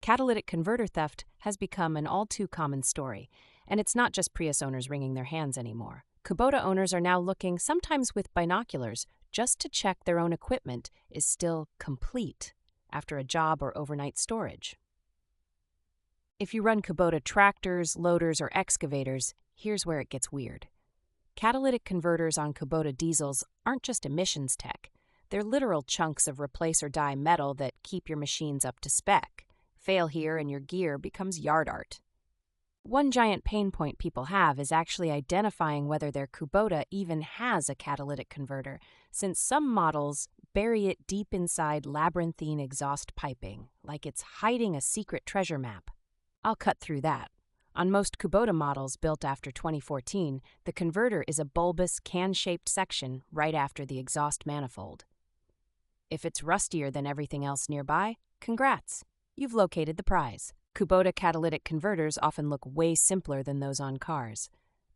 Catalytic converter theft has become an all too common story, and it's not just Prius owners wringing their hands anymore. Kubota owners are now looking, sometimes with binoculars, just to check their own equipment is still complete after a job or overnight storage. If you run Kubota tractors, loaders, or excavators, here's where it gets weird. Catalytic converters on Kubota diesels aren't just emissions tech. They're literal chunks of replace or die metal that keep your machines up to spec. Fail here and your gear becomes yard art. One giant pain point people have is actually identifying whether their Kubota even has a catalytic converter, since some models bury it deep inside labyrinthine exhaust piping, like it's hiding a secret treasure map. I'll cut through that. On most Kubota models built after 2014, the converter is a bulbous, can-shaped section right after the exhaust manifold. If it's rustier than everything else nearby, congrats! You've located the prize. Kubota catalytic converters often look way simpler than those on cars.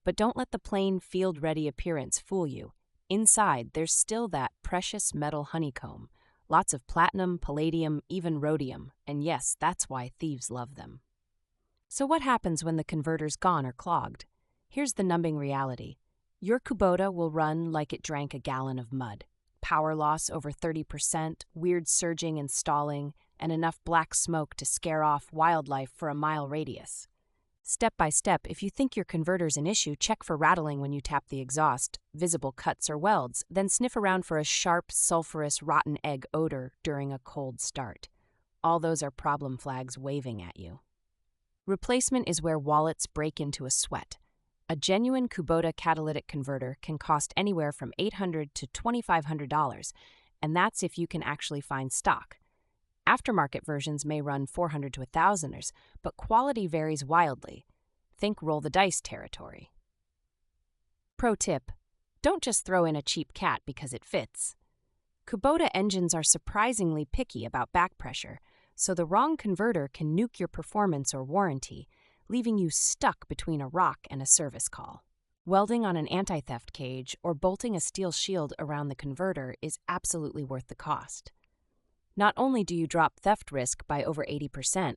But don't let the plain, field-ready appearance fool you. Inside, there's still that precious metal honeycomb. Lots of platinum, palladium, even rhodium. And yes, that's why thieves love them. So what happens when the converter's gone or clogged? Here's the numbing reality. Your Kubota will run like it drank a gallon of mud. Power loss over 30%, weird surging and stalling, and enough black smoke to scare off wildlife for a mile radius. Step by step, if you think your converter's an issue, check for rattling when you tap the exhaust, visible cuts or welds, then sniff around for a sharp, sulfurous, rotten egg odor during a cold start. All those are problem flags waving at you. Replacement is where wallets break into a sweat. A genuine Kubota catalytic converter can cost anywhere from $800 to $2,500, and that's if you can actually find stock. Aftermarket versions may run $400 to $1,000, but quality varies wildly. Think roll the dice territory. Pro tip: don't just throw in a cheap cat because it fits. Kubota engines are surprisingly picky about back pressure, so the wrong converter can nuke your performance or warranty, leaving you stuck between a rock and a service call. Welding on an anti-theft cage or bolting a steel shield around the converter is absolutely worth the cost. Not only do you drop theft risk by over 80%,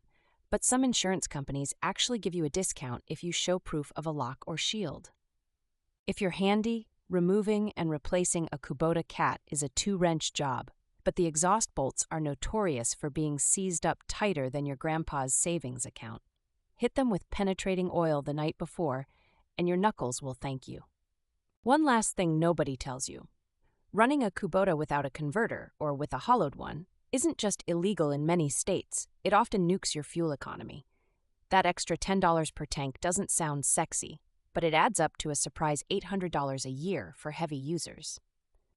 but some insurance companies actually give you a discount if you show proof of a lock or shield. If you're handy, removing and replacing a Kubota cat is a two-wrench job, but the exhaust bolts are notorious for being seized up tighter than your grandpa's savings account. Hit them with penetrating oil the night before, and your knuckles will thank you. One last thing nobody tells you. Running a Kubota without a converter, or with a hollowed one, isn't just illegal in many states, it often nukes your fuel economy. That extra $10 per tank doesn't sound sexy, but it adds up to a surprise $800 a year for heavy users.